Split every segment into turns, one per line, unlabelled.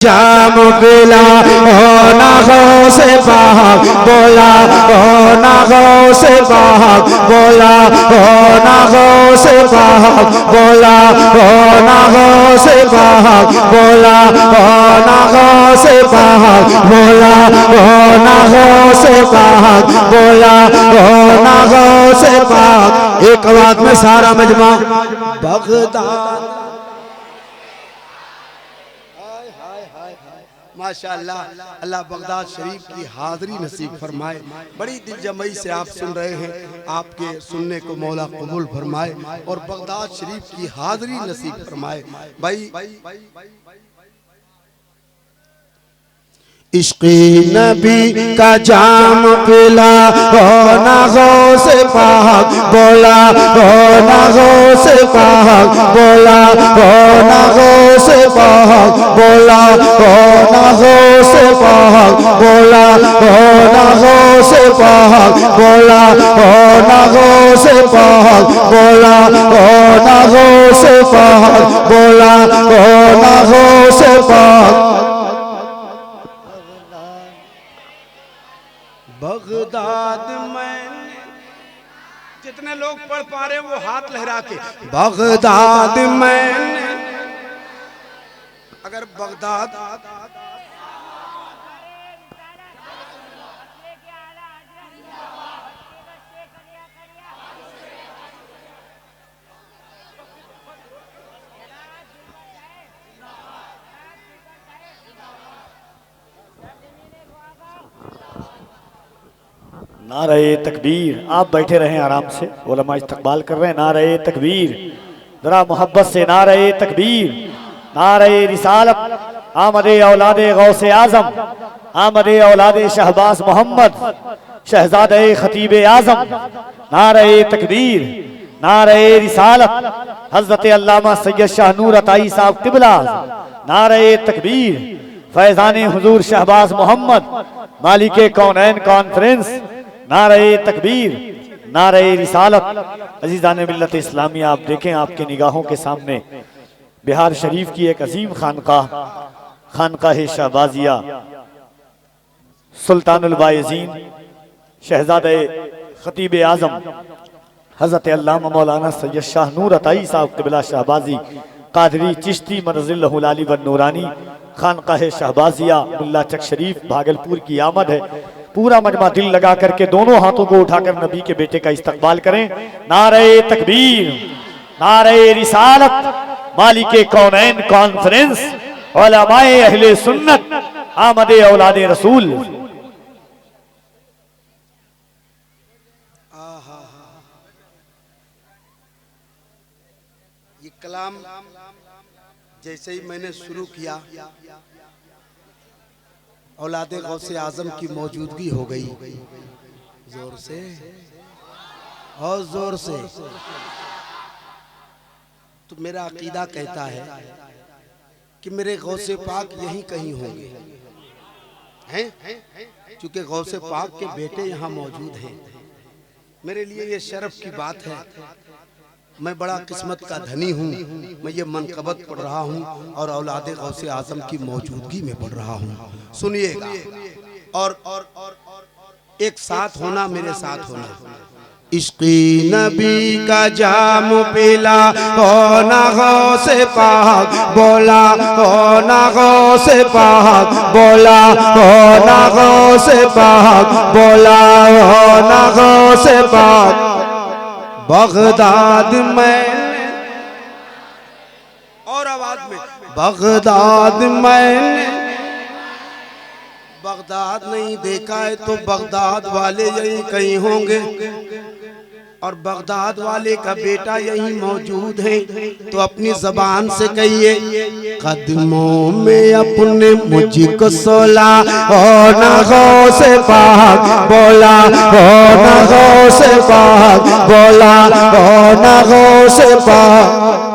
जाम पिला होना गौ से भाग बोला होना गौ से भाग बोला होना गौ से भाग बोला होना गौ से भाग बोला होना गौ से भाग बोला होना गौ से भाग बोला होना गौ से भाग। एक आवाज में सारा मजमा बगदाद। माशाअल्लाह, अल्लाह बगदाद शरीफ की हाज़री नसीब फरमाए। बड़ी दिलजमई से आप सुन रहे हैं, आपके सुनने को मौला कबूल फरमाए और बगदाद शरीफ की हाज़री नसीब फरमाए। भाई इश्क़े नबी का जाम पिला होना गौ से पाक बोला होना गौ से पाक बोला होना गौ से पाक बोला होना गौ से पाक बोला होना गौ से पाक बोला होना गौ से पाक बोला होना गौ से पाक बोला होना गौ से पाक। बगदाद में जितने लोग पढ़ पा रहे वो हाथ लहरा के बगदाद में। अगर बगदाद
नारे तकबीर। आप बैठे रहें आराम से, उलमा इस्तकबाल कर रहे हैं। नारे तकबीर, जरा मोहब्बत से नारे तकबीर। नारे रिसालत, आमदे औलादे गौसे आजम, आमदे औलादे शहबाज मोहम्मद शहजादे खतीबे आजम। नारे तकबीर, नारे रिसालत, हजरत अल्लामा सैयद शाहनूर अताई साहब किबला। नारे तकबीर, फैजाने हुजूर शहबाज मोहम्मद मालिके कौनैन कॉन्फ्रेंस। नारे तकबीर, नारे रिसालत। अजीज़ान मिल्लत इस्लामी, आप देखें आपके निगाहों के सामने बिहार शरीफ की एक अजीम खानकाह, खानकाह शहबाजिया सुल्तानुल बायज़ीन शहजादे खतीब आज़म हज़रत अल्लामा मौलाना सैयद शाहनूर अताई साहब क़िबला शहबाजी कादरी चिश्ती मरज़िल्लहुल आली व नूरानी खानकाह शहबाजिया मुल्ला चक शरीफ भागलपुर की आमद है। पूरा मजमा दिल लगा करके दोनों हाथों को उठाकर नबी के बेटे का इस्तकबाल करें। नारे तकबीर, नारे रिसालत, मालिके कौनैन कॉन्फ्रेंस, उलमाए अहले सुन्नत, आमदे औलादे रसूल।
ये कलाम जैसे ही मैंने शुरू किया, औलादे गौसे आजम की मौजूदगी हो गई। जोर से और जोर से। तो मेरा अकीदा कहता है कि मेरे गौसे पाक यहीं कहीं होंगे हैं, क्योंकि गौसे पाक के बेटे यहाँ मौजूद हैं। मेरे लिए ये शर्फ की बात है, मैं बड़ा किस्मत का धनी हूँ। मैं ये मनकबत पढ़ रहा हूँ और औलादे गौसे आजम की मौजूदगी में पढ़ रहा हूँ। सुनिएगा और एक साथ होना, मेरे साथ होना। इश्क़े नबी का जाम पिला होना गौसे पाक बोला होना गौसे पाक बोला होना गौसे पाक बोला होना गौसे पाक। बगदाद में और आवाज में बगदाद में। बगदाद नहीं देखा है तो बगदाद वाले यहीं कहीं होंगे और बगदाद वाले का बेटा यहीं मौजूद है। तो अपनी जबान से कहिए, कदमों में अपने मुझको सोला होना गौसे पाक बोला होना गौसे पाक बोला होना गौसे पाक।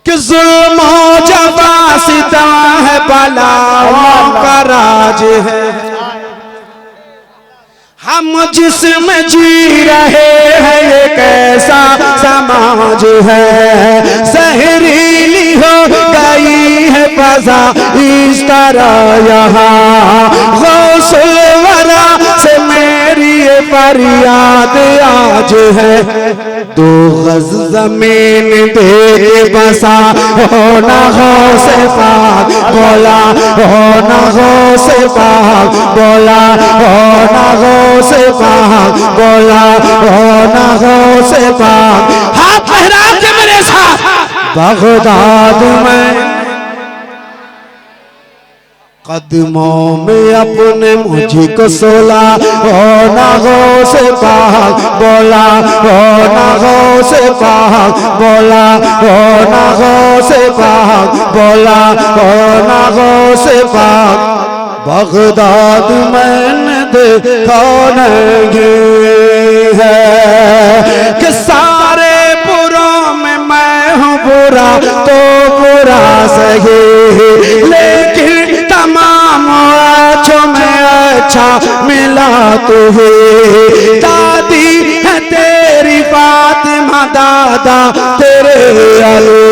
कि जुल्म जबा सिता है बलाओं का राज है, हम जिसमें जी रहे हैं ये कैसा समाज है। जहरीली बसा इस तरह यहाँ गौसुल वरा से मेरी ये फरियाद आज है। 2 गज जमीन दे बसा होना गौसे पाक बोला होना गौसे पाक बोला होना गौसे पाक बोला होना गौसे पाक। हाथ लहरा के मेरे साथ बगदाद में कदमों में अपने मुझको सोला होना गौसे पाक बोला होना गौसे पाक बोला होना गौसे पाक बोला होना गौसे पाक। बगदाद मैंने देखा नहीं है कि सारे बुरों में मैं हूँ बुरा तो बुरा सही, लेकिन तमाम अच्छों में अच्छा मिला तुझे। दादी है तेरी फातिमा दादा तेरे अली,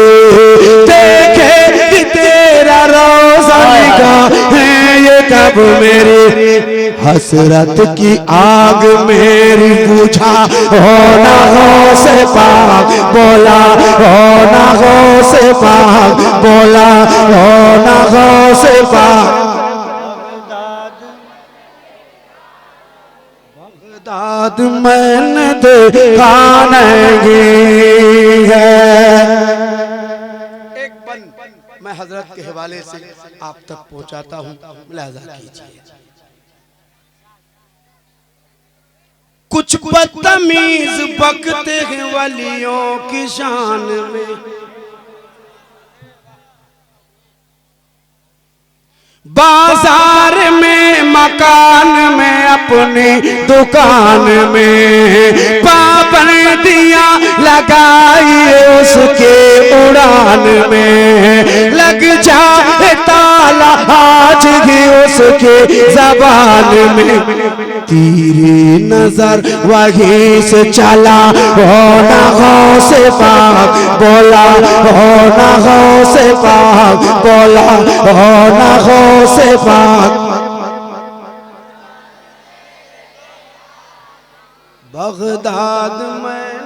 देखे कि तेरा रोज़ा निगाह है ये कब मेरी हसरत की आग मेरी बुझा होना गौसे पाक बोला होना गौसे पाक बोला होना गौसे पाक। बगदाद मैंने देखा नहीं है। एक बन मैं हजरत के हवाले से आप तक पहुंचाता हूं, मुलाहिजा कीजिए। कुछ बदतमीज बकते हैं वलियों की शान में, बाजार में मकान में अपनी दुकान में पाबंदियां लगाई उसके उड़ान में, लग जाए ताला आज ही उसके जबान में। तेरी नजर वहीं से चला होना गौसे पाक बोला होना गौसे पाक बोला होना गौसे पाक। बगदाद में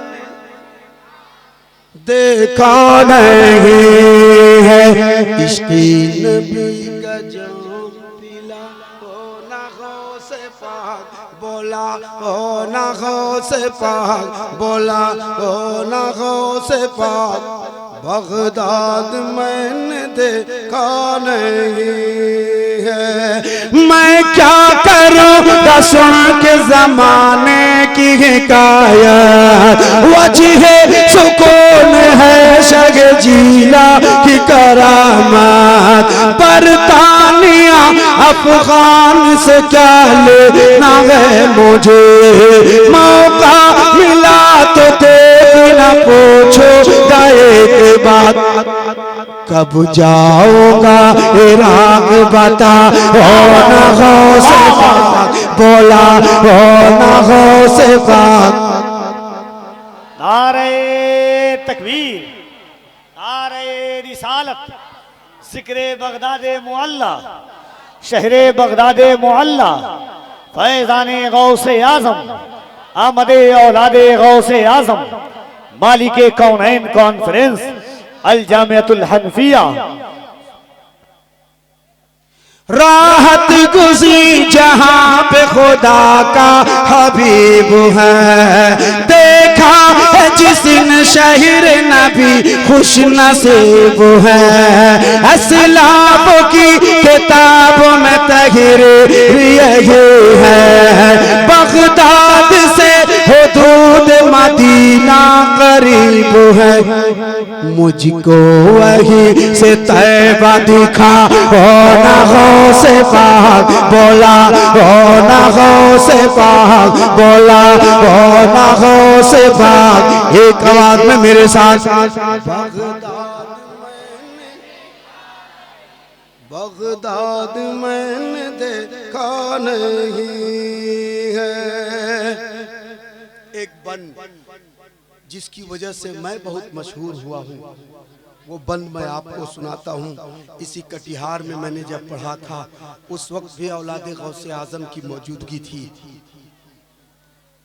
देखा नहीं है इश्क़ नबी का जाम पिला होना गौसे पाक बोला होना गौसे पाक बोला होना गौसे पाक। बगदाद मैंने देखा नहीं है। मैं क्या करूँ सुन के जमाने की हिकायत, वजह सुकून है शग जीला की करामात। बरतानिया अफगान से क्या लेना है मुझे, मौका मिला तो देखना पूछो गए के बाद। कब जाओगा इराक बता होना गौसे पाक बोला होना गौसे पाक।
नारे तकबीर, नारे रिसालत, जिक्रे बगदादे मुअल्ला, शहरे बगदादे मुअल्ला, फैज़ाने गौसे आज़म, आमदे औलादे गौसे आज़म, मालिके कौनैन कॉन्फ्रेंस अल जामियतुल हनफिया।
राहत गुज़ी जहां पे खुदा का हबीब है, देखा है जिस शहर नबी खुश नसीब है। अस्लाफ की किताब में तहरीर यही है, बगदाद से हुदूद मदीना करीब है। मुझको वही से तैबा दिखा होना गौसे पाक बोला होना गौसे पाक बोला होना गौसे पाक। एक आवाज में मेरे साथ बगदाद मैंने देखा नहीं है। एक बन जिसकी वजह से मैं बहुत मशहूर हुआ हूँ, वो बंद मैं आपको सुनाता हूँ। इसी कटिहार में मैंने जब पढ़ा था उस वक्त भी औलादे गौसे आजम की मौजूदगी थी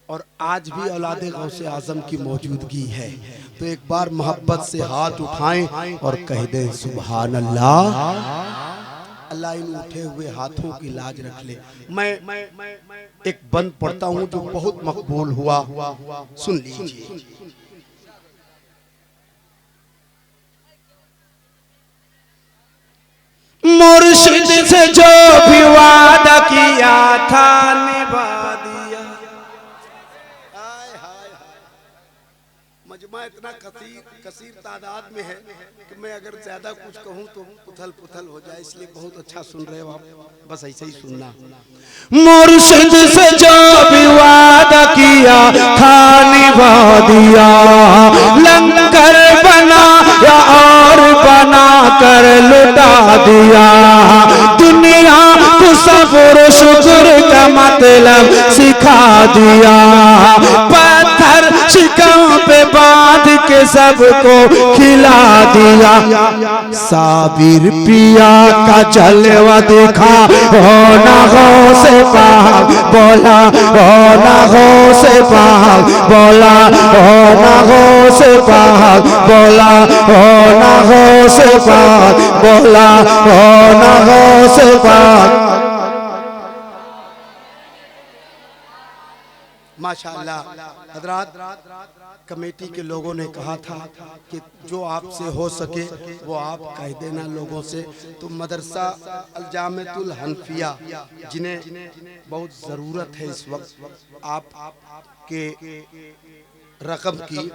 और आज भी औलादे गौसे आजम की मौजूदगी है। तो एक बार मोहब्बत से हाथ उठाएं और कह दें सुभान अल्लाह। अल्लाह इन उठे हुए हाथों की लाज रख ले। मैं एक बंद पढ़ता हूँ जो बहुत मकबूल हुआ, सुन लीजिए। मुर्शिद से जो भी वादा किया था निभा दिया। मजमा इतना कसीर तादाद में है कि मैं अगर ज्यादा कुछ कहूँ तो उथल पुथल हो जाए, इसलिए बहुत अच्छा सुन रहे हो आप, बस ऐसे ही सुनना। मुर्शिद से जो भी वादा किया था निभा दिया, लंगर बना या और बना कर लुटा दिया। दुनिया को सब्र शुक्र का मतलब सिखा दिया। पत्थर शिकम पे बांध के सबको खिला दिया। साबिर पिया का जलवा देखा, होना हो से पाक बोला, होना हो से पाक बोला, होना हो से पाक बोला, होना हो से पाक बोला, होना हो से पाक। माशाअल्लाह। हजरात, कमेटी के लोगों ने कहा था कि जो आपसे हो सके वो आप कह देना लोगों से। तो मदरसा अल जामिअतुल हनफिया जिन्हें बहुत ज़रूरत है इस वक्त आप के रकम की,